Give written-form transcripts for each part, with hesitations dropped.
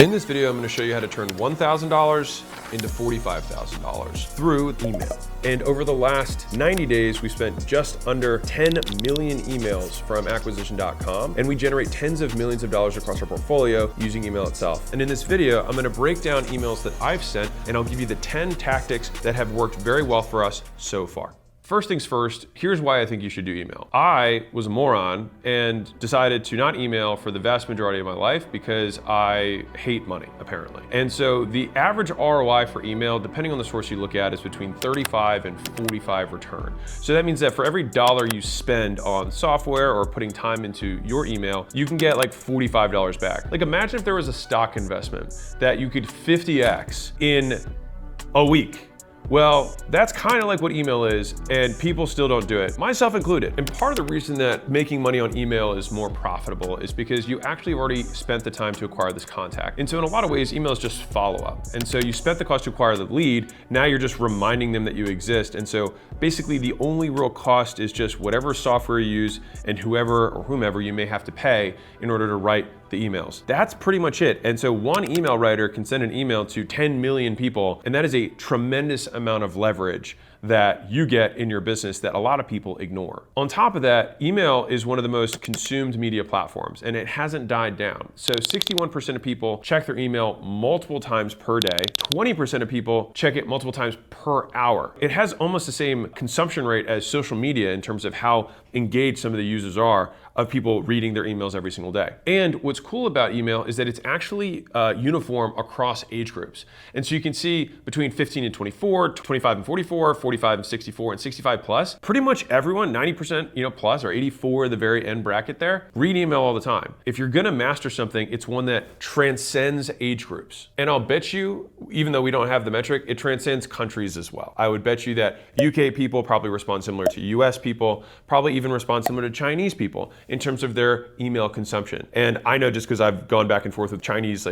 In this video, I'm going to show you how to turn $1,000 into $45,000 through email. And over the last 90 days, we spent just under 10 million emails from acquisition.com, and we generate tens of millions of dollars across our portfolio using email itself. And in this video, I'm going to break down emails that I've sent, and I'll give you the 10 tactics that have worked very well for us so far. First things first, here's why I think you should do email. I was a moron and decided to not email for the vast majority of my life because I hate money, apparently. And so the average ROI for email, depending on the source you look at, is between 35 and 45 return. So that means that for every dollar you spend on software or putting time into your email, you can get like $45 back. Like imagine if there was a stock investment that you could 50x in a week. Well, that's kind of like what email is, and people still don't do it, myself included. And part of the reason that making money on email is more profitable is because you actually have already spent the time to acquire this contact. And so in a lot of ways, email is just follow-up. And so you spent the cost to acquire the lead, now you're just reminding them that you exist. And so basically the only real cost is just whatever software you use and whoever or whomever you may have to pay in order to write the emails. That's pretty much it. And so one email writer can send an email to 10 million people, and that is a tremendous amount of leverage that you get in your business that a lot of people ignore. On top of that, email is one of the most consumed media platforms, and it hasn't died down. So 61% of people check their email multiple times per day. 20% of people check it multiple times per hour. It has almost the same consumption rate as social media in terms of how engaged some of the users are of people reading their emails every single day. And what's cool about email is that it's actually uniform across age groups. And so you can see between 15 and 24, 25 and 44, 45 and 64, and 65 plus, pretty much everyone, 90% plus, or 84 the very end bracket there, read email all the time. If you're gonna master something, it's one that transcends age groups. And I'll bet you, even though we don't have the metric, it transcends countries as well. I would bet you that UK people probably respond similar to US people, probably even respond similar to Chinese people in terms of their email consumption. And I know just because I've gone back and forth with Chinese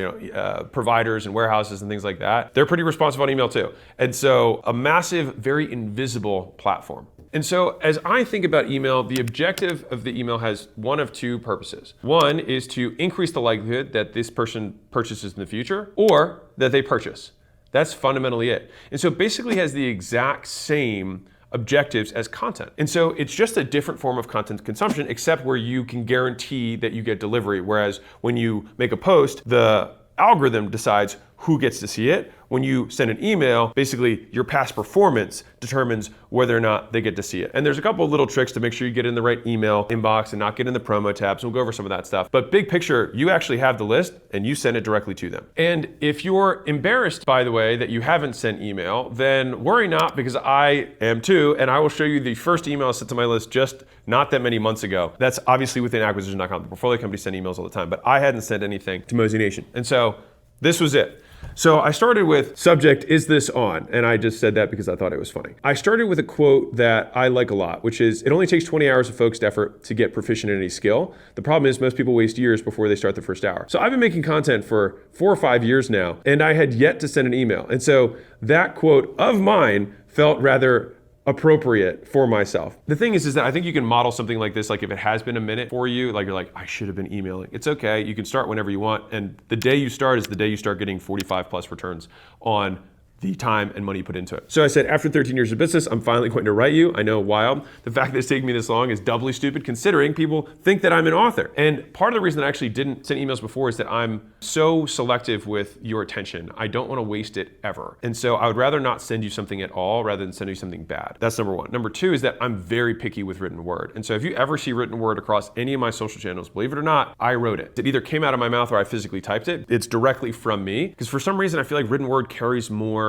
providers and warehouses and things like that, they're pretty responsive on email too. And so a massive, very invisible platform. And so as I think about email, the objective of the email has one of two purposes. One is to increase the likelihood that this person purchases in the future or that they purchase. That's fundamentally it. And so it basically has the exact same objectives as content. And so it's just a different form of content consumption, except where you can guarantee that you get delivery. Whereas when you make a post, the algorithm decides who gets to see it. When you send an email, basically your past performance determines whether or not they get to see it. And there's a couple of little tricks to make sure you get in the right email inbox and not get in the promo tabs. We'll go over some of that stuff. But big picture, you actually have the list and you send it directly to them. And if you're embarrassed, by the way, that you haven't sent email, then worry not, because I am too. And I will show you the first email I sent to my list just not that many months ago. That's obviously within acquisition.com. The portfolio companies send emails all the time, but I hadn't sent anything to Hormozi Nation. And so this was it. So I started with subject, is this on? And I just said that because I thought it was funny. I started with a quote that I like a lot, which is, it only takes 20 hours of focused effort to get proficient in any skill. The problem is most people waste years before they start the first hour. So I've been making content for 4 or 5 years now, and I had yet to send an email. And so that quote of mine felt rather appropriate for myself. The thing is that I think you can model something like this, like if it has been a minute for you, like you're like, I should have been emailing. It's okay, you can start whenever you want. And the day you start is the day you start getting 45 plus returns on the time and money you put into it. So I said, after 13 years of business, I'm finally going to write you. I know, wild. The fact that it's taking me this long is doubly stupid considering people think that I'm an author. And part of the reason that I actually didn't send emails before is that I'm so selective with your attention. I don't want to waste it ever. And so I would rather not send you something at all rather than send you something bad. That's number one. Number two is that I'm very picky with written word. And so if you ever see written word across any of my social channels, believe it or not, I wrote it. It either came out of my mouth or I physically typed it. It's directly from me, because for some reason I feel like written word carries more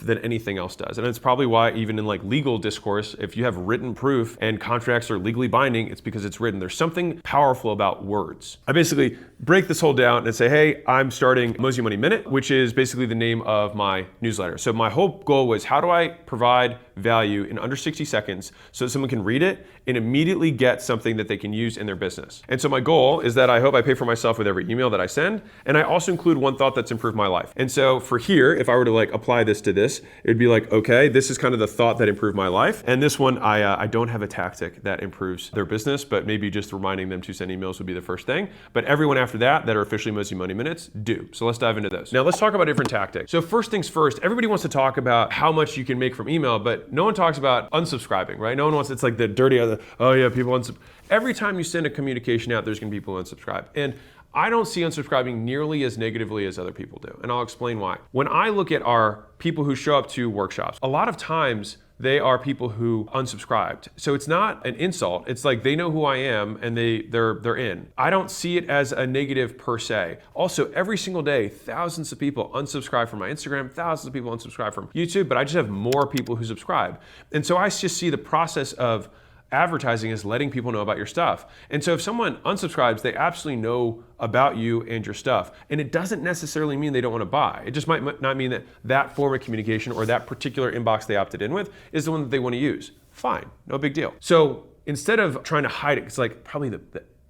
than anything else does. And it's probably why even in like legal discourse, if you have written proof and contracts are legally binding, it's because it's written. There's something powerful about words. I basically break this whole down and say, hey, I'm starting Hormozi Money Minute, which is basically the name of my newsletter. So my whole goal was, how do I provide value in under 60 seconds so that someone can read it and immediately get something that they can use in their business. And so my goal is that I hope I pay for myself with every email that I send, and I also include one thought that's improved my life. And so for here, if I were to like apply this to this, it'd be like, okay, this is kind of the thought that improved my life. And this one, I don't have a tactic that improves their business, but maybe just reminding them to send emails would be the first thing. But everyone after that are officially Mozi Money Minutes do. So let's dive into those. Now let's talk about different tactics. So first things first, everybody wants to talk about how much you can make from email, but no one talks about unsubscribing, right? No one wants, it's like the dirty other, oh yeah, people unsubscribe. Every time you send a communication out, there's gonna be people who unsubscribe. And I don't see unsubscribing nearly as negatively as other people do. And I'll explain why. When I look at our people who show up to workshops, a lot of times they are people who unsubscribed. So it's not an insult. It's like they know who I am and they're in. I don't see it as a negative per se. Also, every single day, thousands of people unsubscribe from my Instagram, thousands of people unsubscribe from YouTube, but I just have more people who subscribe. And so I just see the process of advertising is letting people know about your stuff. And so if someone unsubscribes, they absolutely know about you and your stuff. And it doesn't necessarily mean they don't want to buy. It just might not mean that that form of communication or that particular inbox they opted in with is the one that they want to use. Fine, no big deal. So instead of trying to hide it, it's like probably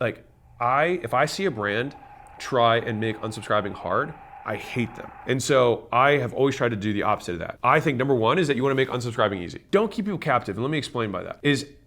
if I see a brand try and make unsubscribing hard, I hate them. And so I have always tried to do the opposite of that. I think number one is that you want to make unsubscribing easy. Don't keep people captive. And let me explain by that.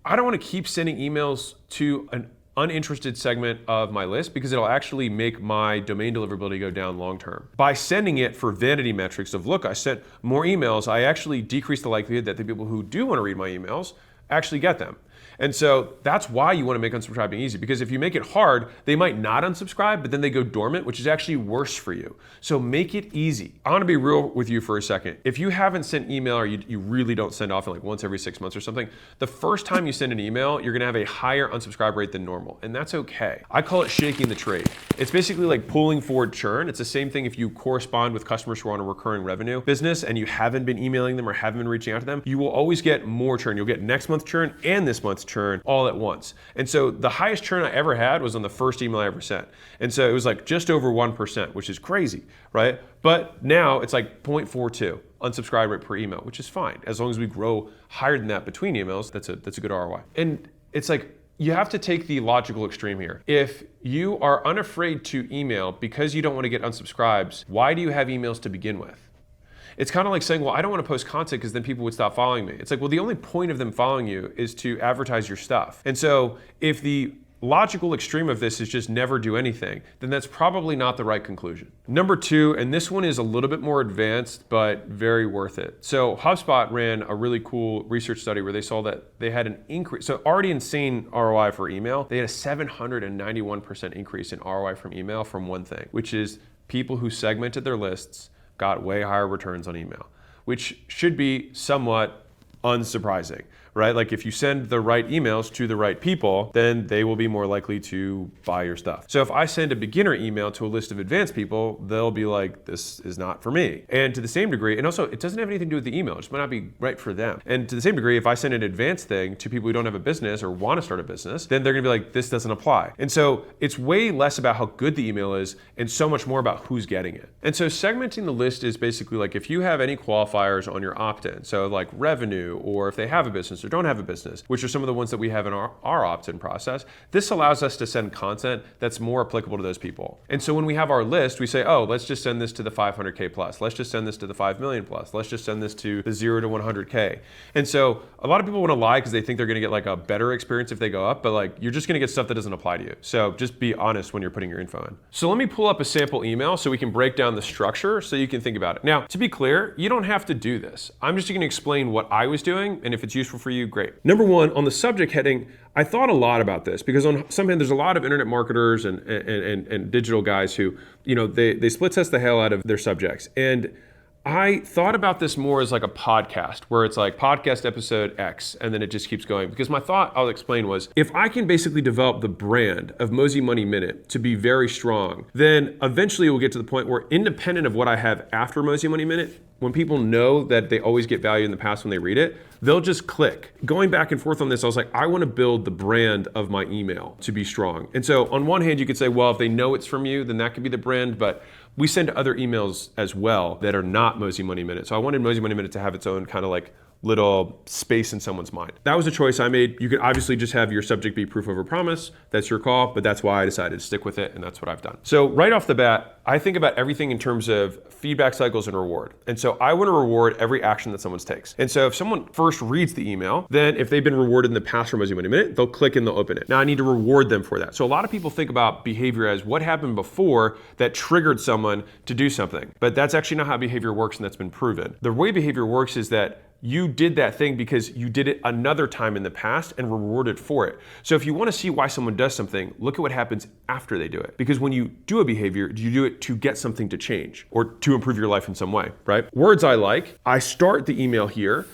I don't want to keep sending emails to an uninterested segment of my list because it'll actually make my domain deliverability go down long term. By sending it for vanity metrics of, look, I sent more emails, I actually decrease the likelihood that the people who do want to read my emails actually get them. And so that's why you want to make unsubscribing easy, because if you make it hard, they might not unsubscribe, but then they go dormant, which is actually worse for you. So make it easy. I want to be real with you for a second. If you haven't sent email or you really don't send often, like once every 6 months or something, the first time you send an email, you're going to have a higher unsubscribe rate than normal. And that's okay. I call it shaking the trade. It's basically like pulling forward churn. It's the same thing if you correspond with customers who are on a recurring revenue business and you haven't been emailing them or haven't been reaching out to them, you will always get more churn. You'll get next month's churn and this month's churn all at once. And so the highest churn I ever had was on the first email I ever sent. And so it was like just over 1%, which is crazy, right? But now it's like 0.42 unsubscribe rate per email, which is fine. As long as we grow higher than that between emails, that's a good ROI. And it's like, you have to take the logical extreme here. If you are unafraid to email because you don't want to get unsubscribes, why do you have emails to begin with? It's kind of like saying, well, I don't want to post content because then people would stop following me. It's like, well, the only point of them following you is to advertise your stuff. And so if the logical extreme of this is just never do anything, then that's probably not the right conclusion. Number two, and this one is a little bit more advanced, but very worth it. So HubSpot ran a really cool research study where they saw that they had an increase. So already insane ROI for email. They had a 791% increase in ROI from email from one thing, which is people who segmented their lists got way higher returns on email, which should be somewhat unsurprising, right? Like if you send the right emails to the right people, then they will be more likely to buy your stuff. So if I send a beginner email to a list of advanced people, they'll be like, this is not for me. And to the same degree, and also it doesn't have anything to do with the email, it just might not be right for them. And to the same degree, if I send an advanced thing to people who don't have a business or want to start a business, then they're gonna be like, this doesn't apply. And so it's way less about how good the email is and so much more about who's getting it. And so segmenting the list is basically like if you have any qualifiers on your opt-in, so like revenue, or if they have a business or don't have a business, which are some of the ones that we have in our opt-in process, this allows us to send content that's more applicable to those people. And so when we have our list, we say, oh, let's just send this to the 500K plus. Let's just send this to the 5 million plus. Let's just send this to the 0 to 100K. And so a lot of people want to lie because they think they're going to get like a better experience if they go up, but like you're just going to get stuff that doesn't apply to you. So just be honest when you're putting your info in. So let me pull up a sample email so we can break down the structure so you can think about it. Now, to be clear, you don't have to do this. I'm just going to explain what I was doing, and if it's useful for you, great. Number one, on the subject heading, I thought a lot about this because on some hand, there's a lot of internet marketers and digital guys who, you know, they split test the hell out of their subjects. And I thought about this more as like a podcast where it's like podcast episode X and then it just keeps going, because my thought, I'll explain, was if I can basically develop the brand of Mozi Money Minute to be very strong, then eventually it will get to the point where independent of what I have after Mozi Money Minute, when people know that they always get value in the past when they read it, they'll just click. Going back and forth on this, I was like, I want to build the brand of my email to be strong. And so on one hand, you could say, well, if they know it's from you, then that could be the brand, but we send other emails as well that are not Mozi Money Minute. So I wanted Mozi Money Minute to have its own kind of like little space in someone's mind. That was a choice I made. You could obviously just have your subject be proof over promise. That's your call, but that's why I decided to stick with it, and that's what I've done. So right off the bat, I think about everything in terms of feedback cycles and reward. And so I want to reward every action that someone takes. And so if someone first reads the email, then if they've been rewarded in the past from Hormozi Money Minute, they'll click and they'll open it. Now I need to reward them for that. So a lot of people think about behavior as what happened before that triggered someone to do something. But that's actually not how behavior works, and that's been proven. The way behavior works is that you did that thing because you did it another time in the past and rewarded for it. So if you want to see why someone does something, look at what happens after they do it. Because when you do a behavior, you do it to get something to change or to improve your life in some way, right? Words I like, I start the email here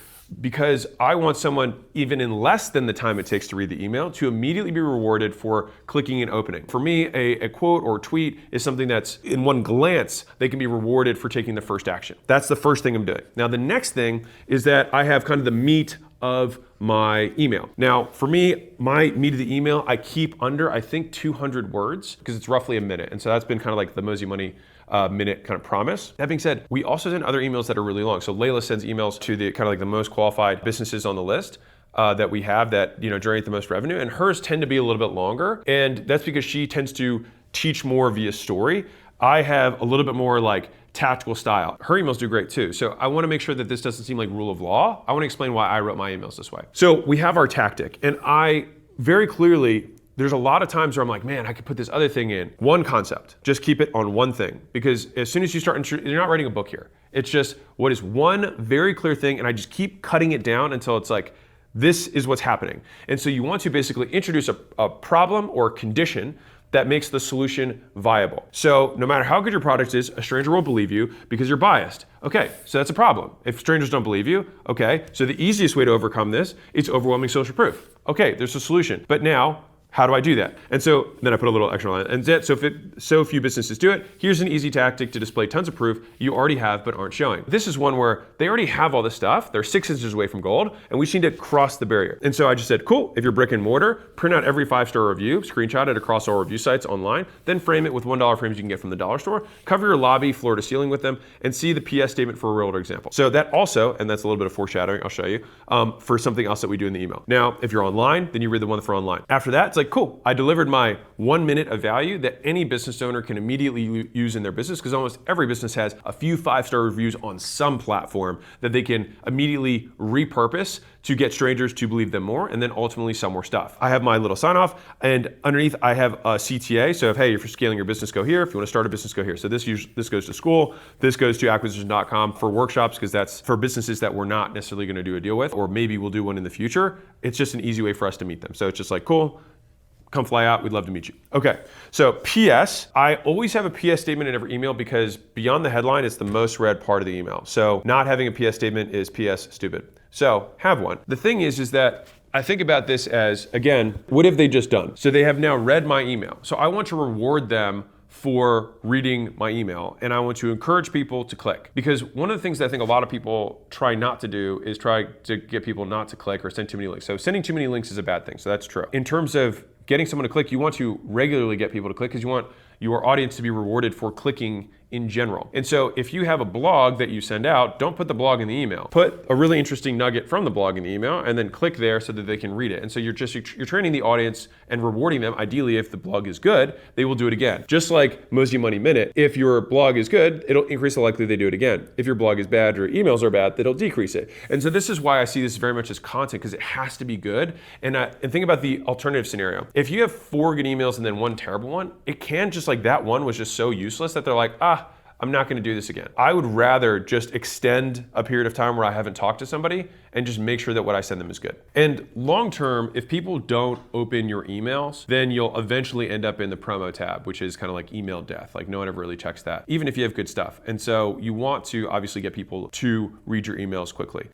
because I want someone, even in less than the time it takes to read the email, to immediately be rewarded for clicking and opening. For me, a quote or tweet is something that's in one glance, they can be rewarded for taking the first action. That's the first thing I'm doing. Now, the next thing is that I have kind of the meat of my email. Now, for me, my meat of the email, I keep under, I think, 200 words because it's roughly a minute. And so that's been kind of like the Hormozi Money minute kind of promise. That being said, we also send other emails that are really long. So Layla sends emails to the kind of like the most qualified businesses on the list that we have that generate the most revenue, and hers tend to be a little bit longer. And that's because she tends to teach more via story. I have a little bit more like tactical style. Her emails do great too. So I want to make sure that this doesn't seem like rule of law. I want to explain why I wrote my emails this way. So we have our tactic, and I very clearly, there's a lot of times where I'm like, man, I could put this other thing in. One concept, just keep it on one thing. Because as soon as you start, you're not writing a book here. It's just what is one very clear thing, and I just keep cutting it down until it's like, this is what's happening. And so you want to basically introduce a problem or condition that makes the solution viable. So no matter how good your product is, a stranger won't believe you because you're biased. Okay, so that's a problem. If strangers don't believe you, okay, so the easiest way to overcome this is overwhelming social proof. Okay, there's a solution. But now, how do I do that? And so then I put a little extra line. And so few businesses do it. Here's an easy tactic to display tons of proof you already have but aren't showing. This is one where they already have all this stuff. They're 6 inches away from gold, and we just need to cross the barrier. And so I just said, cool, if you're brick and mortar, print out every 5-star review, screenshot it across all review sites online, then frame it with $1 frames you can get from the dollar store, cover your lobby floor to ceiling with them, and see the PS statement for a real-world example. So that also, and that's a little bit of foreshadowing, I'll show you, for something else that we do in the email. Now, if you're online, then you read the one for online. After that, it's like, cool, I delivered my 1 minute of value that any business owner can immediately use in their business, because almost every business has a few 5-star reviews on some platform that they can immediately repurpose to get strangers to believe them more, and then ultimately sell more stuff. I have my little sign off, and underneath I have a CTA. So if, hey, if you're scaling your business, go here. If you want to start a business, go here. So this goes to Skool. This goes to acquisition.com for workshops, because that's for businesses that we're not necessarily going to do a deal with, or maybe we'll do one in the future. It's just an easy way for us to meet them. So it's just like, cool, come fly out, we'd love to meet you. Okay, so PS, I always have a PS statement in every email because beyond the headline, it's the most read part of the email. So not having a PS statement is PS stupid. So have one. The thing is that I think about this as, again, what have they just done? So they have now read my email. So I want to reward them for reading my email, and I want to encourage people to click. Because one of the things that I think a lot of people try not to do is try to get people not to click or send too many links. So sending too many links is a bad thing, so that's true. In terms of getting someone to click, you want to regularly get people to click because you want your audience to be rewarded for clicking in general. And so if you have a blog that you send out, don't put the blog in the email. Put a really interesting nugget from the blog in the email and then click there so that they can read it. And so you're training the audience and rewarding them. Ideally, if the blog is good, they will do it again. Just like Hormozi Money Minute, if your blog is good, it'll increase the likelihood they do it again. If your blog is bad or emails are bad, it'll decrease it. And so this is why I see this very much as content, because it has to be good. And think about the alternative scenario. If you have 4 good emails and then 1 terrible one, it can just like that one was just so useless that they're like, I'm not gonna do this again. I would rather just extend a period of time where I haven't talked to somebody and just make sure that what I send them is good. And long term, if people don't open your emails, then you'll eventually end up in the promo tab, which is kind of like email death. Like no one ever really checks that, even if you have good stuff. And so you want to obviously get people to read your emails quickly.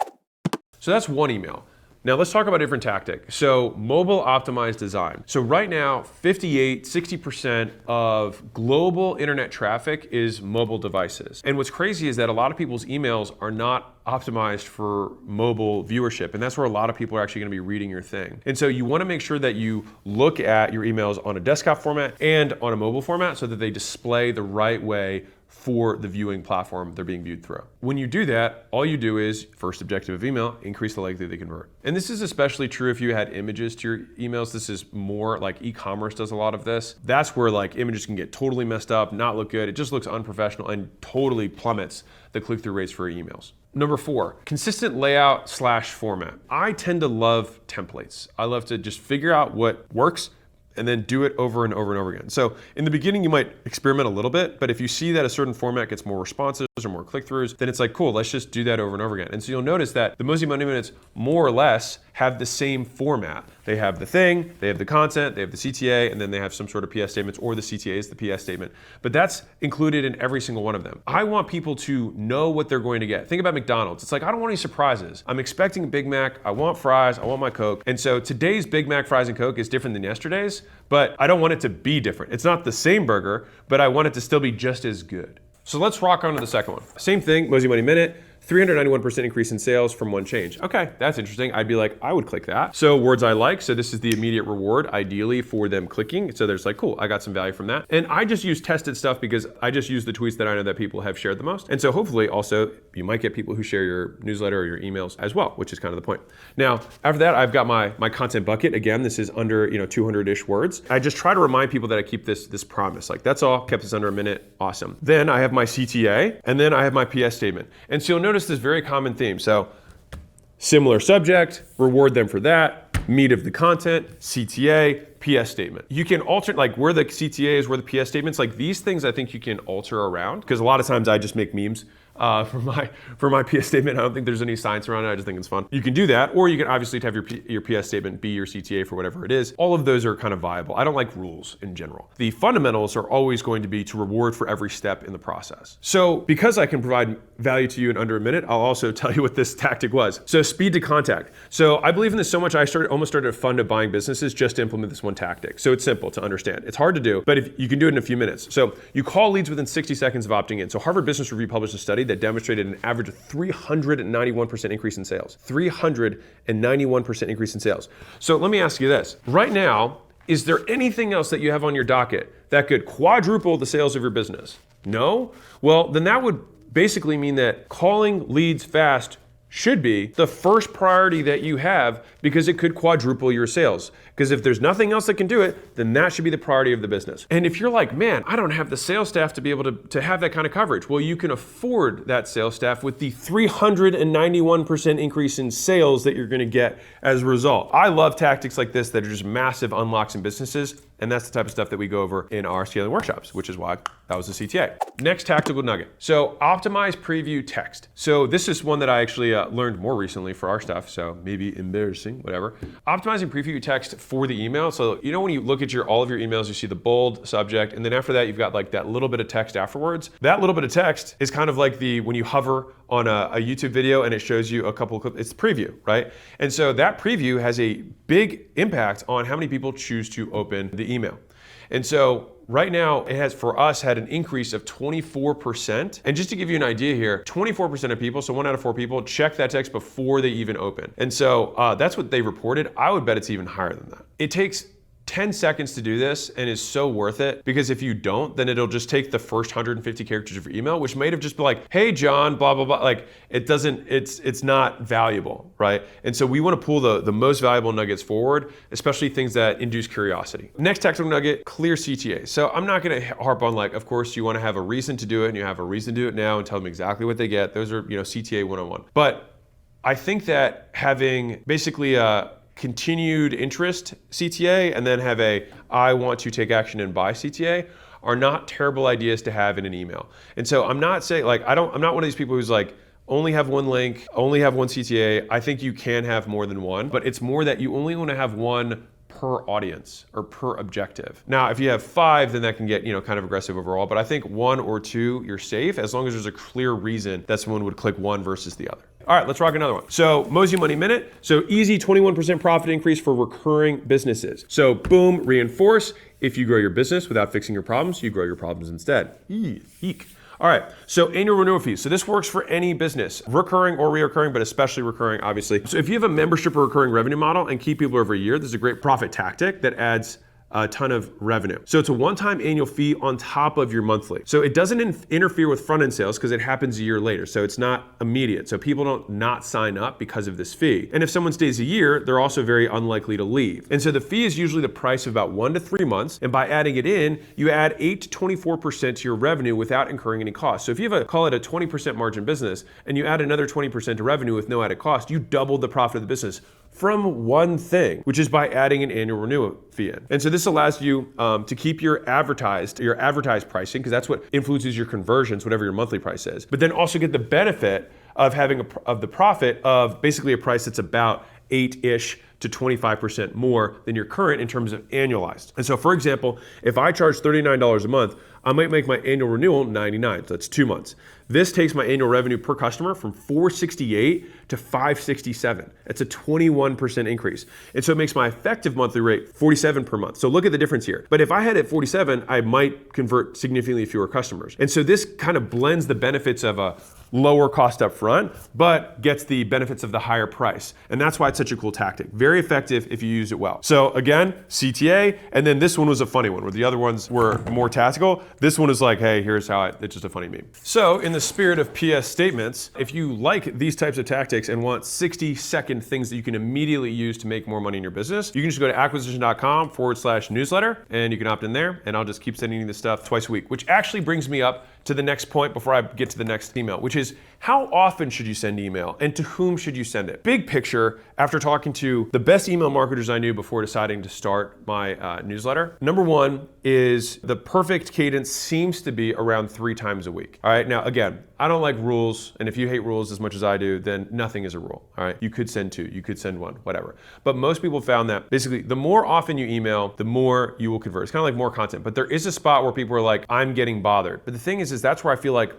So that's one email. Now let's talk about a different tactic. So mobile optimized design. So right now, 60% of global internet traffic is mobile devices. And what's crazy is that a lot of people's emails are not optimized for mobile viewership. And that's where a lot of people are actually gonna be reading your thing. And so you wanna make sure that you look at your emails on a desktop format and on a mobile format so that they display the right way for the viewing platform they're being viewed through. When you do that, all you do is, first objective of email, increase the likelihood they convert. And this is especially true if you had images to your emails. This is more like e-commerce does a lot of this. That's where like images can get totally messed up, not look good. It just looks unprofessional and totally plummets the click-through rates for your emails. Number 4, consistent layout / format. I tend to love templates. I love to just figure out what works and then do it over and over and over again. So in the beginning, you might experiment a little bit, but if you see that a certain format gets more responses or more click-throughs, then it's like, cool, let's just do that over and over again. And so you'll notice that the Mozi Money Minutes more or less have the same format. They have the thing, they have the content, they have the CTA, and then they have some sort of PS statements, or the CTA is the PS statement. But that's included in every single one of them. I want people to know what they're going to get. Think about McDonald's. It's like, I don't want any surprises. I'm expecting a Big Mac, I want fries, I want my Coke. And so today's Big Mac, fries, and Coke is different than yesterday's, but I don't want it to be different. It's not the same burger, but I want it to still be just as good. So let's rock on to the second one. Same thing, Mozi Money Minute. 391% increase in sales from one change. Okay, that's interesting. I'd be like, I would click that. So words I like, so this is the immediate reward, ideally for them clicking. So there's like, cool, I got some value from that. And I just use tested stuff because I just use the tweets that I know that people have shared the most. And so hopefully also, you might get people who share your newsletter or your emails as well, which is kind of the point. Now, after that, I've got my content bucket. Again, this is under 200-ish words. I just try to remind people that I keep this promise. Like, that's all, kept this under a minute, awesome. Then I have my CTA, and then I have my PS statement. And so you'll notice this very common theme. So similar subject, reward them for that, meat of the content, CTA, PS statement. You can alter, like where the CTA is, where the PS statements, like these things I think you can alter around, because a lot of times I just make memes for my PS statement. I don't think there's any science around it. I just think it's fun. You can do that, or you can obviously have your PS statement be your CTA for whatever it is. All of those are kind of viable. I don't like rules in general. The fundamentals are always going to be to reward for every step in the process. So because I can provide value to you in under a minute, I'll also tell you what this tactic was. So speed to contact. So I believe in this so much, I almost started a fund of buying businesses just to implement this one tactic. So it's simple to understand. It's hard to do, but if you can do it in a few minutes. So you call leads within 60 seconds of opting in. So Harvard Business Review published a study that demonstrated an average of 391% increase in sales. 391% increase in sales. So let me ask you this. Right now, is there anything else that you have on your docket that could quadruple the sales of your business? No? Well, then that would basically mean that calling leads fast should be the first priority that you have, because it could quadruple your sales. Because if there's nothing else that can do it, then that should be the priority of the business. And if you're like, man, I don't have the sales staff to be able to have that kind of coverage, well, you can afford that sales staff with the 391% increase in sales that you're gonna get as a result. I love tactics like this that are just massive unlocks in businesses. And that's the type of stuff that we go over in our scaling workshops, which is why that was the CTA. Next tactical nugget. So optimize preview text. So this is one that I actually learned more recently for our stuff. So maybe embarrassing, whatever. Optimizing preview text for the email. So you know when you look at all of your emails, you see the bold subject, and then after that you've got like that little bit of text afterwards. That little bit of text is kind of like when you hover on a YouTube video and it shows you a couple of clips. It's preview, right? And so that preview has a big impact on how many people choose to open the email. And so right now it has, for us, had an increase of 24%. And just to give you an idea here, 24% of people, so 1 out of 4 people, check that text before they even open. And so that's what they reported. I would bet it's even higher than that. It takes 10 seconds to do this and is so worth it, because if you don't, then it'll just take the first 150 characters of your email, which might have just been like, hey John, blah, blah, blah. Like it's not valuable, right? And so we want to pull the most valuable nuggets forward, especially things that induce curiosity. Next tactical nugget, clear CTA. So I'm not going to harp on like, of course you want to have a reason to do it, and you have a reason to do it now and tell them exactly what they get. Those are, CTA 101. But I think that having basically continued interest CTA and then have I want to take action and buy CTA are not terrible ideas to have in an email. And so I'm not saying like, I'm not one of these people who's like, only have one link, only have one CTA. I think you can have more than one, but it's more that you only want to have one per audience or per objective. Now, if you have 5, then that can get, kind of aggressive overall, but I think 1 or 2, you're safe as long as there's a clear reason that someone would click one versus the other. All right, let's rock another one. So Mozi Money Minute. So easy 21% profit increase for recurring businesses. So boom, reinforce. If you grow your business without fixing your problems, you grow your problems instead. Eek. All right, so annual renewal fees. So this works for any business, recurring or reoccurring, but especially recurring, obviously. So if you have a membership or recurring revenue model and keep people over a year, this is a great profit tactic that adds a ton of revenue. So it's a one-time annual fee on top of your monthly. So it doesn't interfere with front-end sales because it happens a year later. So it's not immediate. So people don't not sign up because of this fee. And if someone stays a year, they're also very unlikely to leave. And so the fee is usually the price of about 1 to 3 months. And by adding it in, you add 8 to 24% to your revenue without incurring any cost. So if you have call it a 20% margin business and you add another 20% to revenue with no added cost, you doubled the profit of the business from one thing, which is by adding an annual renewal fee in. And so this allows you to keep your advertised pricing, because that's what influences your conversions, whatever your monthly price is, but then also get the benefit of having the profit of basically a price that's about 8-ish to 25% more than your current in terms of annualized. And so for example, if I charge $39 a month, I might make my annual renewal $99, so that's 2 months. This takes my annual revenue per customer from $468 to $567. It's a 21% increase. And so it makes my effective monthly rate $47 per month. So look at the difference here. But if I had it 47, I might convert significantly fewer customers. And so this kind of blends the benefits of a lower cost up front, but gets the benefits of the higher price. And that's why it's such a cool tactic. Very effective if you use it well. So again, CTA, and then this one was a funny one, where the other ones were more tactical. This one is like, hey, here's how it's just a funny meme. So in the spirit of PS statements, if you like these types of tactics and want 60-second things that you can immediately use to make more money in your business, you can just go to acquisition.com/newsletter and you can opt in there, and I'll just keep sending you this stuff twice a week, which actually brings me up to the next point before I get to the next email, which is how often should you send email and to whom should you send it? Big picture, after talking to the best email marketers I knew before deciding to start my newsletter, number one is the perfect cadence seems to be around 3 times a week. All right, now again, I don't like rules, and if you hate rules as much as I do, then nothing is a rule. All right, you could send 2, you could send 1, whatever. But most people found that basically the more often you email, the more you will convert. It's kind of like more content, but there is a spot where people are like, I'm getting bothered. But the thing is that's where I feel like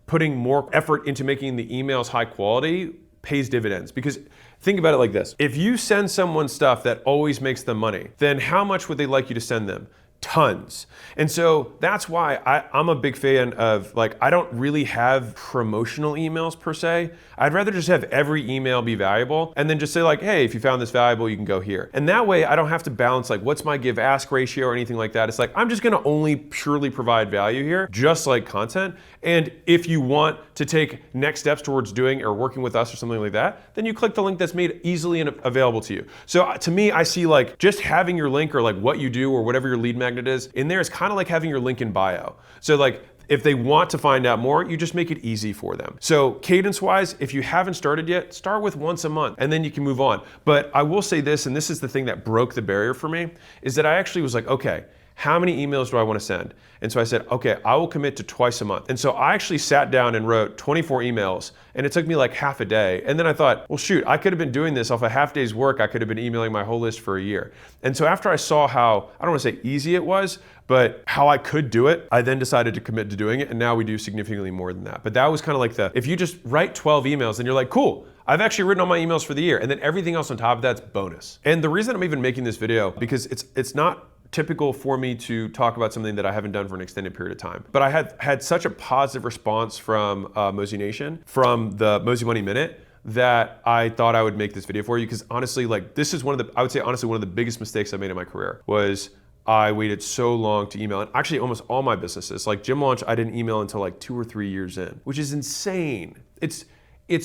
putting more effort into making the emails high quality pays dividends. Because think about it like this. If you send someone stuff that always makes them money, then how much would they like you to send them? Tons. And so that's why I'm a big fan of, like, I don't really have promotional emails per se. I'd rather just have every email be valuable and then just say like, hey, if you found this valuable, you can go here. And that way I don't have to balance like what's my give ask ratio or anything like that. It's like, I'm just gonna only purely provide value here, just like content. And if you want to take next steps towards doing or working with us or something like that, then you click the link that's made easily and available to you. So to me, I see like just having your link or like what you do or whatever your lead magnet is in there is kind of like having your link in bio. So like if they want to find out more, you just make it easy for them. So cadence-wise, if you haven't started yet, start with once a month and then you can move on. But I will say this, and this is the thing that broke the barrier for me, is that I actually was like, okay, how many emails do I want to send? And so I said, okay, I will commit to twice a month. And so I actually sat down and wrote 24 emails, and it took me like half a day. And then I thought, well, shoot, I could have been doing this off a half day's work. I could have been emailing my whole list for a year. And so after I saw how, I don't want to say easy it was, but how I could do it, I then decided to commit to doing it. And now we do significantly more than that. But that was kind of like if you just write 12 emails, then you're like, cool, I've actually written all my emails for the year. And then everything else on top of that's bonus. And the reason I'm even making this video, because it's not typical for me to talk about something that I haven't done for an extended period of time. But I had such a positive response from Mozi Nation, from the Mozi Money Minute, that I thought I would make this video for you. Because honestly, like this is one of the biggest mistakes I made in my career was I waited so long to email. And actually almost all my businesses, like Gym Launch, I didn't email until like 2 or 3 years in, which is insane. It's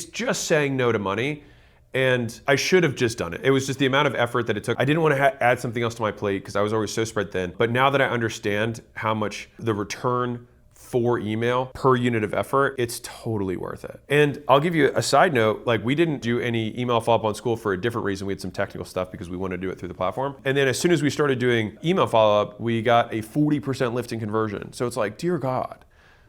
just saying no to money. And I should have just done it. It was just the amount of effort that it took. I didn't want to add something else to my plate because I was always so spread thin. But now that I understand how much the return for email per unit of effort, it's totally worth it. And I'll give you a side note, like we didn't do any email follow-up on Skool for a different reason. We had some technical stuff because we wanted to do it through the platform. And then as soon as we started doing email follow-up, we got a 40% lift in conversion. So it's like, dear God.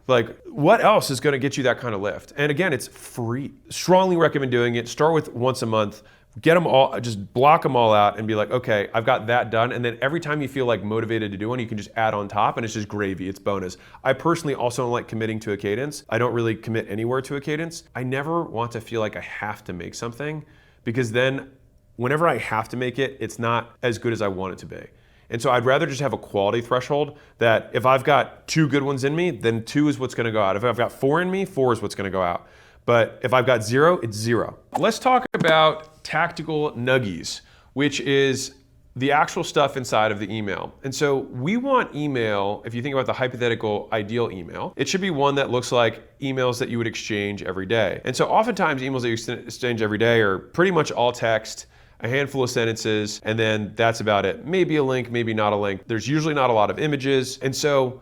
Like, what else is going to get you that kind of lift? And again, it's free. Strongly recommend doing it. Start with once a month. Get them all, just block them all out and be like, okay, I've got that done. And then every time you feel like motivated to do one, you can just add on top and it's just gravy, it's bonus. I personally also don't like committing to a cadence. I don't really commit anywhere to a cadence. I never want to feel like I have to make something because then whenever I have to make it, it's not as good as I want it to be. And so I'd rather just have a quality threshold that if I've got 2 good ones in me, then 2 is what's gonna go out. If I've got 4 in me, 4 is what's gonna go out. But if I've got 0, it's 0. Let's talk about tactical nuggies, which is the actual stuff inside of the email. And so we want email, if you think about the hypothetical ideal email, it should be one that looks like emails that you would exchange every day. And so oftentimes emails that you exchange every day are pretty much all text, a handful of sentences, and then that's about it. Maybe a link, maybe not a link. There's usually not a lot of images. And so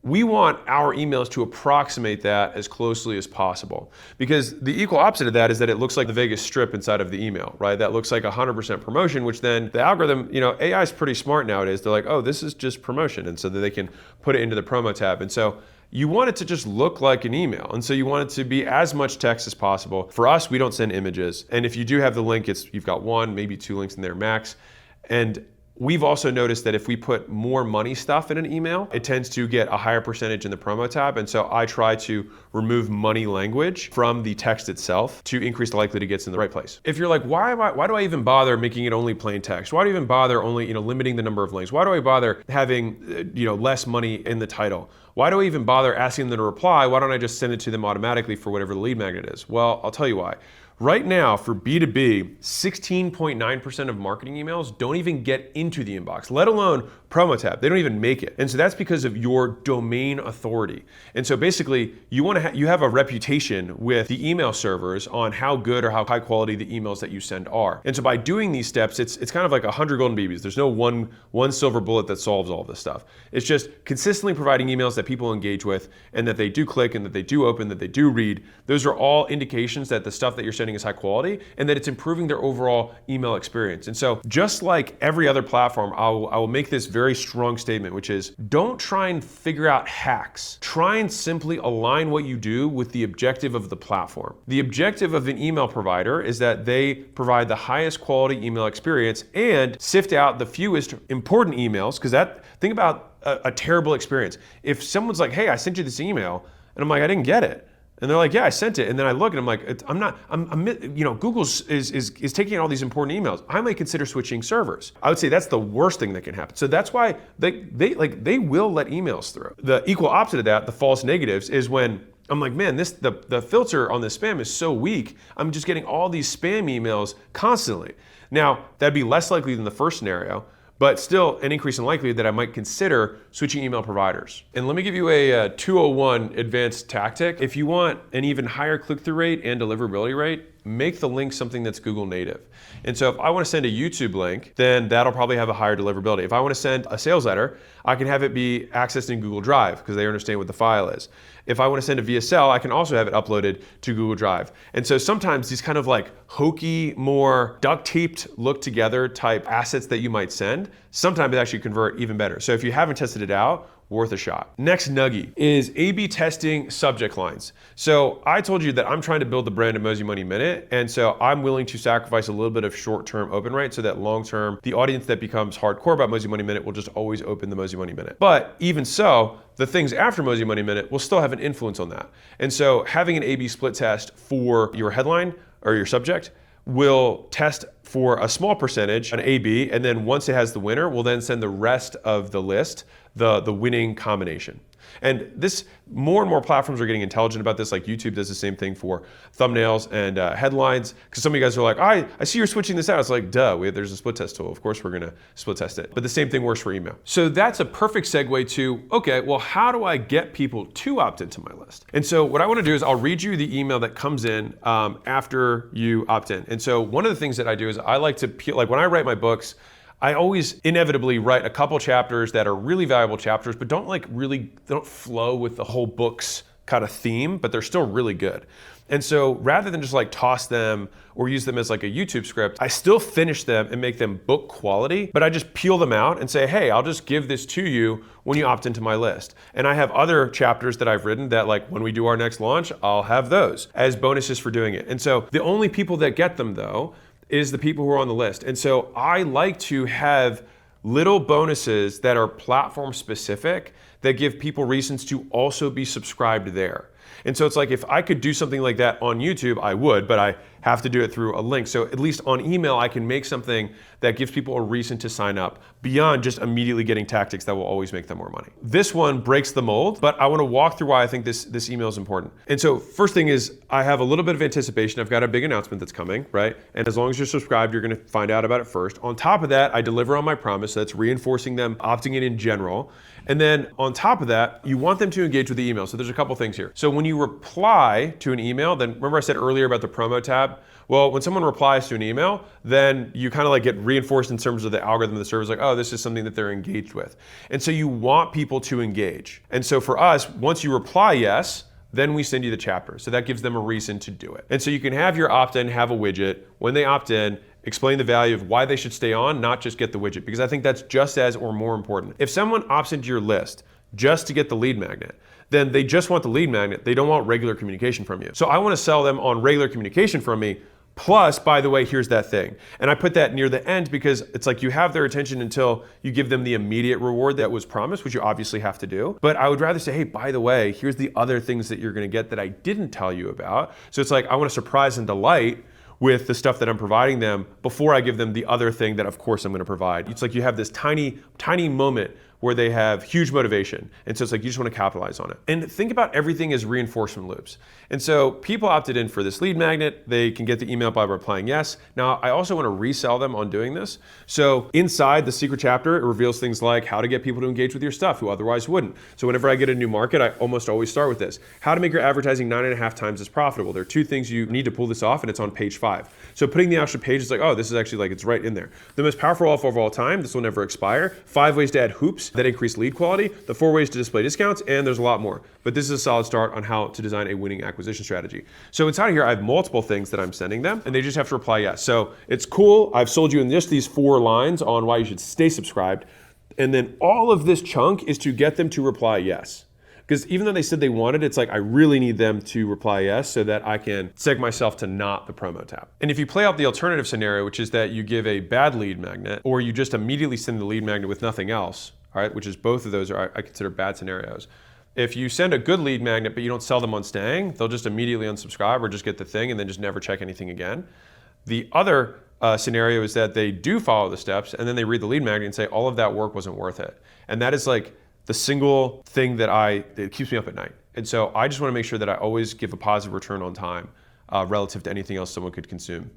we want our emails to approximate that as closely as possible, because the equal opposite of that is that it looks like the Vegas Strip inside of the email, right? That looks like 100% promotion, which then the algorithm, AI is pretty smart nowadays. They're like, oh, this is just promotion. And so that they can put it into the promo tab. And so you want it to just look like an email. And so you want it to be as much text as possible. For us, we don't send images. And if you do have the link, you've got one, maybe two links in there max. And we've also noticed that if we put more money stuff in an email, it tends to get a higher percentage in the promo tab. And so I try to remove money language from the text itself to increase the likelihood it gets in the right place. If you're like, why do I even bother making it only plain text? Why do I even bother only limiting the number of links? Why do I bother having less money in the title? Why do I even bother asking them to reply? Why don't I just send it to them automatically for whatever the lead magnet is? Well, I'll tell you why. Right now, for B2B, 16.9% of marketing emails don't even get into the inbox, let alone promo tab. They don't even make it. And so that's because of your domain authority. And so basically, you have a reputation with the email servers on how good or how high quality the emails that you send are. And so by doing these steps, it's kind of like 100 golden BBs. There's no one silver bullet that solves all of this stuff. It's just consistently providing emails that people engage with and that they do click and that they do open, that they do read. Those are all indications that the stuff that you're sending is high quality and that it's improving their overall email experience. And so just like every other platform, I will make this very strong statement, which is don't try and figure out hacks. Try and simply align what you do with the objective of the platform. The objective of an email provider is that they provide the highest quality email experience and sift out the fewest important emails, because think about a terrible experience. If someone's like, hey, I sent you this email, and I'm like, I didn't get it. And they're like, yeah, I sent it. And then I look and I'm like, Google is taking all these important emails. I might consider switching servers. I would say that's the worst thing that can happen. So that's why they will let emails through. The equal opposite of that, the false negatives, is when I'm like, man, the filter on this spam is so weak. I'm just getting all these spam emails constantly. Now, that'd be less likely than the first scenario, but still an increase in likelihood that I might consider switching email providers. And let me give you a 201 advanced tactic. If you want an even higher click-through rate and deliverability rate, make the link something that's Google native. And so if I want to send a YouTube link, then that'll probably have a higher deliverability. If I want to send a sales letter, I can have it be accessed in Google Drive because they understand what the file is. If I want to send a VSL, I can also have it uploaded to Google Drive. And so sometimes these kind of like hokey, more duct taped, look together type assets that you might send, sometimes actually convert even better. So if you haven't tested it out, worth a shot. Next nugget is A/B testing subject lines. So I told you that I'm trying to build the brand of Mosey Money Minute, and so I'm willing to sacrifice a little bit of short-term open rate so that long-term, the audience that becomes hardcore about Mosey Money Minute will just always open the Mosey Money Minute. But even so, the things after Mosey Money Minute will still have an influence on that. And so having an A/B split test for your headline or your subject will test for a small percentage, an A/B, and then once it has the winner, we'll then send the rest of the list, the winning combination. And this, more and more platforms are getting intelligent about this, like YouTube does the same thing for thumbnails and headlines, because some of you guys are like, I see you're switching this out. It's like, duh, there's a split test tool. Of course we're gonna split test it. But the same thing works for email. So that's a perfect segue to, okay, well, how do I get people to opt into my list? And so what I wanna do is I'll read you the email that comes in after you opt in. And so one of the things that I do is I like to peel, like when I write my books, I always inevitably write a couple chapters that are really valuable chapters, but they don't flow with the whole book's kind of theme, but they're still really good. And so rather than just like toss them or use them as like a YouTube script, I still finish them and make them book quality, but I just peel them out and say, hey, I'll just give this to you when you opt into my list. And I have other chapters that I've written that, like, when we do our next launch, I'll have those as bonuses for doing it. And so the only people that get them though is the people who are on the list. And so I like to have little bonuses that are platform specific that give people reasons to also be subscribed there. And so it's like, if I could do something like that on YouTube, I would, but I have to do it through a link. So at least on email, I can make something that gives people a reason to sign up beyond just immediately getting tactics that will always make them more money. This one breaks the mold, but I want to walk through why I think this email is important. And so first thing is I have a little bit of anticipation. I've got a big announcement that's coming, right? And as long as you're subscribed, you're going to find out about it first. On top of that, I deliver on my promise. That's reinforcing them opting in general. And then on top of that, you want them to engage with the email. So there's a couple things here. So when you reply to an email, then remember I said earlier about the promo tab? Well, when someone replies to an email, then you kind of like get reinforced in terms of the algorithm of the server. Like, oh, this is something that they're engaged with. And so you want people to engage. And so for us, once you reply yes, then we send you the chapter. So that gives them a reason to do it. And so you can have your opt-in have a widget. When they opt in, explain the value of why they should stay on, not just get the widget, because I think that's just as or more important. If someone opts into your list just to get the lead magnet, then they just want the lead magnet. They don't want regular communication from you. So I want to sell them on regular communication from me. Plus, by the way, here's that thing. And I put that near the end because it's like you have their attention until you give them the immediate reward that was promised, which you obviously have to do. But I would rather say, hey, by the way, here's the other things that you're going to get that I didn't tell you about. So it's like I want to surprise and delight with the stuff that I'm providing them before I give them the other thing that of course I'm going to provide. It's like you have this tiny moment where they have huge motivation. And so it's like you just want to capitalize on it. And think about everything as reinforcement loops. And so people opted in for this lead magnet. They can get the email by replying yes. Now, I also want to resell them on doing this. So inside the secret chapter, it reveals things like how to get people to engage with your stuff who otherwise wouldn't. So whenever I get a new market, I almost always start with this. How to make your advertising 9.5 times as profitable. There are 2 things you need to pull this off, and it's on page 5. So putting the actual page is like, oh, this is actually like, it's right in there. The most powerful offer of all time, this will never expire. 5 ways to add hoops that increase lead quality, the 4 ways to display discounts, and there's a lot more. But this is a solid start on how to design a winning acquisition strategy. So inside of here, I have multiple things that I'm sending them, and they just have to reply yes. So it's cool. I've sold you in just these 4 lines on why you should stay subscribed. And then all of this chunk is to get them to reply yes. Because even though they said they wanted it, it's like I really need them to reply yes so that I can seg myself to not the promo tab. And if you play out the alternative scenario, which is that you give a bad lead magnet or you just immediately send the lead magnet with nothing else, all right, which is both of those are I consider bad scenarios. If you send a good lead magnet but you don't sell them on staying, they'll just immediately unsubscribe or just get the thing and then just never check anything again. The other scenario is that they do follow the steps and then they read the lead magnet and say all of that work wasn't worth it. And that is like the single thing that it keeps me up at night. And so I just want to make sure that I always give a positive return on time relative to anything else someone could consume.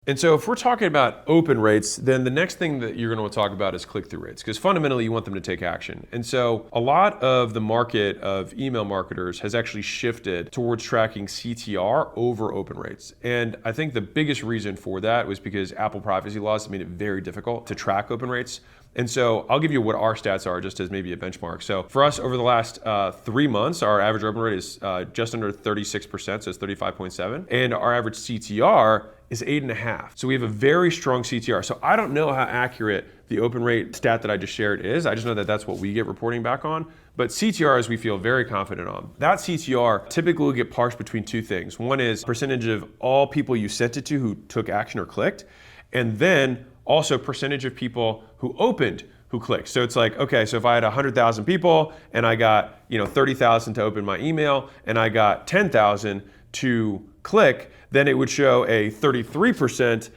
And so if we're talking about open rates, then the next thing that you're going to want to talk about is click-through rates, because fundamentally you want them to take action. And so a lot of the market of email marketers has actually shifted towards tracking CTR over open rates. And I think the biggest reason for that was because Apple privacy laws made it very difficult to track open rates. And so I'll give you what our stats are just as maybe a benchmark. So for us over the last 3 months, our average open rate is just under 36%, so it's 35.7. And our average CTR is 8.5. So we have a very strong CTR. So I don't know how accurate the open rate stat that I just shared is. I just know that that's what we get reporting back on. But CTRs we feel very confident on. That CTR typically will get parsed between 2 things. One is percentage of all people you sent it to who took action or clicked. And then also percentage of people who opened who clicked. So it's like, okay, so if I had 100,000 people and I got 30,000 to open my email and I got 10,000 to click, then it would show a 33%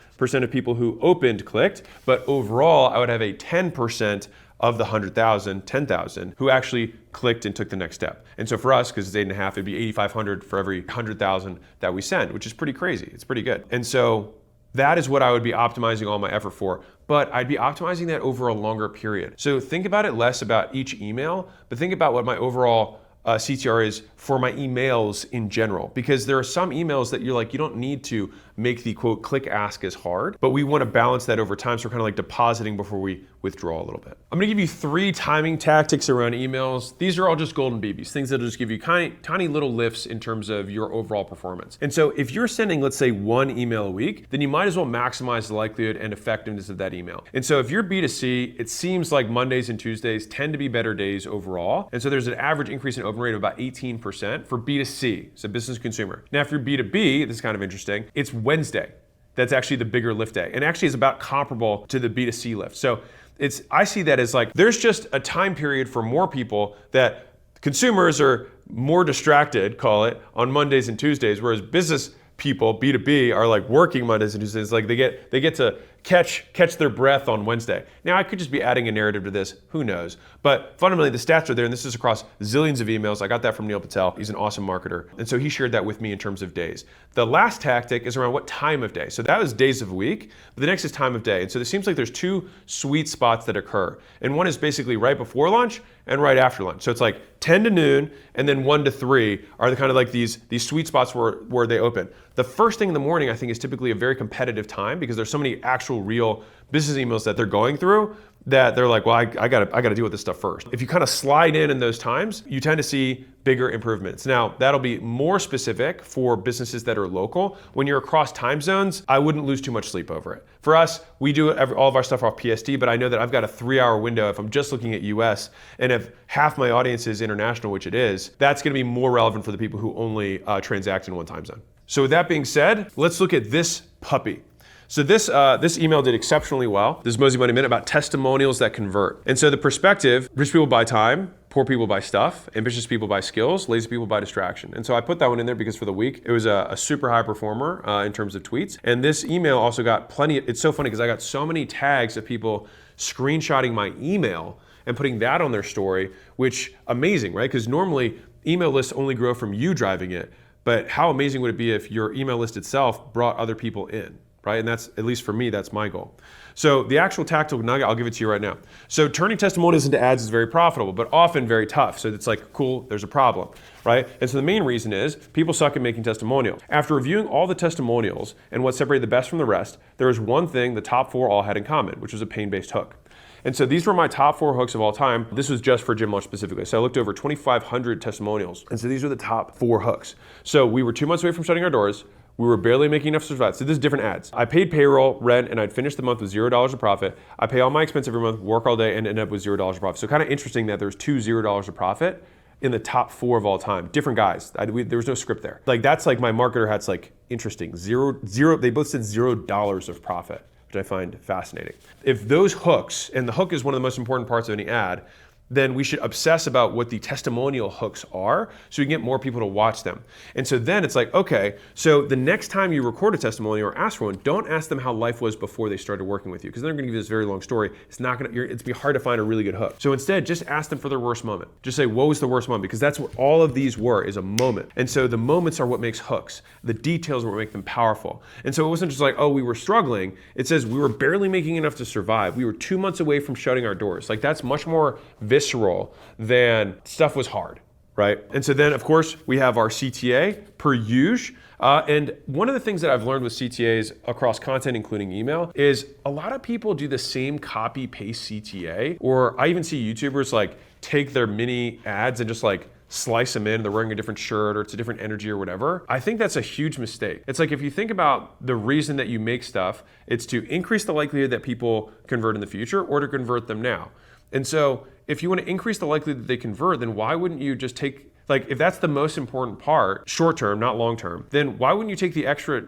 of people who opened clicked, but overall I would have a 10% of the 100,000, 10,000 who actually clicked and took the next step. And so for us, because it's 8.5, it'd be 8,500 for every 100,000 that we send, which is pretty crazy. It's pretty good. And so that is what I would be optimizing all my effort for, but I'd be optimizing that over a longer period. So think about it less about each email, but think about what my overall CTR is for my emails in general, because there are some emails that you're like, you don't need to make the quote click ask as hard, but we want to balance that over time. So we're kind of like depositing before we withdraw a little bit. I'm going to give you 3 timing tactics around emails. These are all just golden babies, things that'll just give you tiny little lifts in terms of your overall performance. And so if you're sending, let's say 1 email a week, then you might as well maximize the likelihood and effectiveness of that email. And so if you're B2C, it seems like Mondays and Tuesdays tend to be better days overall. And so there's an average increase in open rate of about 18% for B2C, so business consumer. Now, if you're B2B, this is kind of interesting, it's Wednesday. That's actually the bigger lift day. And actually is about comparable to the B2C lift. So I see that as like, there's just a time period for more people that consumers are more distracted, call it, on Mondays and Tuesdays, whereas business people, B2B, are like working Mondays and Tuesdays. Like they get to catch their breath on Wednesday. Now I could just be adding a narrative to this, who knows? But fundamentally the stats are there, and this is across zillions of emails. I got that from Neil Patel. He's an awesome marketer. And so he shared that with me in terms of days. The last tactic is around what time of day. So that was days of the week, but the next is time of day. And so it seems like there's two sweet spots that occur. And one is basically right before lunch and right after lunch. So it's like 10 to noon and then 1 to 3 are the kind of like these sweet spots where they open. The first thing in the morning, I think, is typically a very competitive time because there's so many actual real business emails that they're going through that they're like, well, I gotta deal with this stuff first. If you kind of slide in those times, you tend to see bigger improvements. Now, that'll be more specific for businesses that are local. When you're across time zones, I wouldn't lose too much sleep over it. For us, we do all of our stuff off PST, but I know that I've got a 3-hour window if I'm just looking at US, and if half my audience is international, which it is, that's gonna be more relevant for the people who only transact in one time zone. So with that being said, let's look at this puppy. So this email did exceptionally well. This is Mosey Money Minute about testimonials that convert. And so the perspective, rich people buy time, poor people buy stuff, ambitious people buy skills, lazy people buy distraction. And so I put that one in there because for the week, it was a super high performer in terms of tweets. And this email also got plenty, it's so funny because I got so many tags of people screenshotting my email and putting that on their story, which amazing, right? Because normally email lists only grow from you driving it. But how amazing would it be if your email list itself brought other people in, right? And that's, at least for me, that's my goal. So the actual tactical nugget, I'll give it to you right now. So turning testimonials into ads is very profitable, but often very tough. So it's like, cool, there's a problem, right? And so the main reason is people suck at making testimonials. After reviewing all the testimonials and what separated the best from the rest, there was one thing the top 4 all had in common, which was a pain-based hook. And so these were my top 4 hooks of all time. This was just for Gym Launch specifically. So I looked over 2,500 testimonials. And so these were the top 4 hooks. So we were 2 months away from shutting our doors. We were barely making enough to survive. So this is different ads. I paid payroll, rent, and I'd finish the month with $0 of profit. I pay all my expenses every month, work all day, and end up with $0 of profit. So kind of interesting that there's 2 $0 of profit in the top 4 of all time. Different guys. There was no script there. Like that's like my marketer hat's like interesting. Zero. They both said $0 of profit, which I find fascinating. If those hooks, and the hook is one of the most important parts of any ad, then we should obsess about what the testimonial hooks are so we can get more people to watch them. And so then it's like, okay, so the next time you record a testimonial or ask for one, don't ask them how life was before they started working with you, because they're gonna give you this very long story. It's be hard to find a really good hook. So instead, just ask them for their worst moment. Just say, what was the worst moment? Because that's what all of these were, is a moment. And so the moments are what makes hooks. The details are what make them powerful. And so it wasn't just like, oh, we were struggling. It says we were barely making enough to survive. We were 2 months away from shutting our doors. Like that's much more visceral than stuff was hard, right? And so then, of course, we have our CTA per usual. And one of the things that I've learned with CTAs across content, including email, is a lot of people do the same copy paste CTA, or I even see YouTubers like take their mini ads and just like slice them in, they're wearing a different shirt or it's a different energy or whatever. I think that's a huge mistake. It's like if you think about the reason that you make stuff, it's to increase the likelihood that people convert in the future or to convert them now. And so if you want to increase the likelihood that they convert, then why wouldn't you just take, like if that's the most important part, short term, not long term, then why wouldn't you take the extra,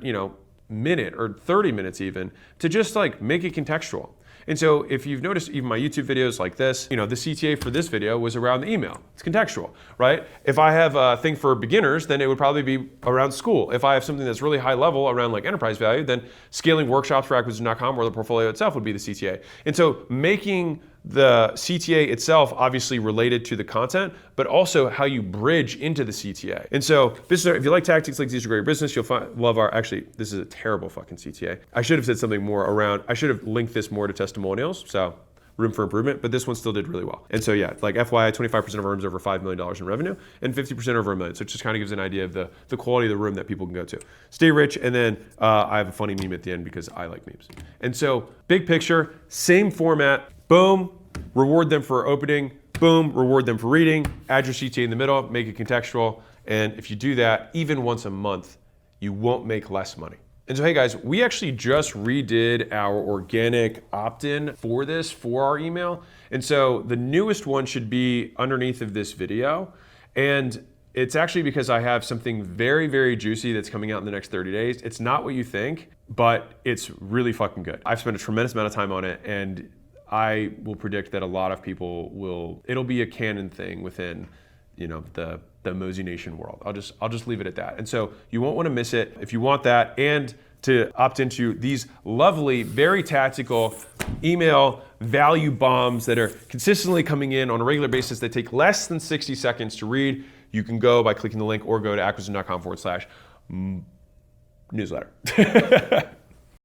minute or 30 minutes even to just like make it contextual? And so if you've noticed even my YouTube videos like this, the CTA for this video was around the email. It's contextual, right? If I have a thing for beginners, then it would probably be around Skool. If I have something that's really high level around like enterprise value, then scaling workshops for acquisition.com or the portfolio itself would be the CTA. And so making the CTA itself obviously related to the content, but also how you bridge into the CTA. And so if you like tactics like these to grow your business, you'll love actually, this is a terrible fucking CTA. I should have said something more around, I should have linked this more to testimonials. So room for improvement, but this one still did really well. And so yeah, like FYI, 25% of our rooms over $5 million in revenue and 50% over $1 million. So it just kind of gives an idea of the quality of the room that people can go to. Stay rich, and then I have a funny meme at the end because I like memes. And so big picture, same format, boom, reward them for opening, boom, reward them for reading, add your CTA in the middle, make it contextual. And if you do that even once a month, you won't make less money. And so, hey guys, we actually just redid our organic opt-in for our email. And so the newest one should be underneath of this video. And it's actually because I have something very, very juicy that's coming out in the next 30 days. It's not what you think, but it's really fucking good. I've spent a tremendous amount of time on it, and I will predict that a lot of people it'll be a canon thing within, the the Hormozi Nation world. I'll just leave it at that. And so you won't want to miss it. If you want that and to opt into these lovely, very tactical email value bombs that are consistently coming in on a regular basis that take less than 60 seconds to read, you can go by clicking the link or go to acquisition.com/newsletter.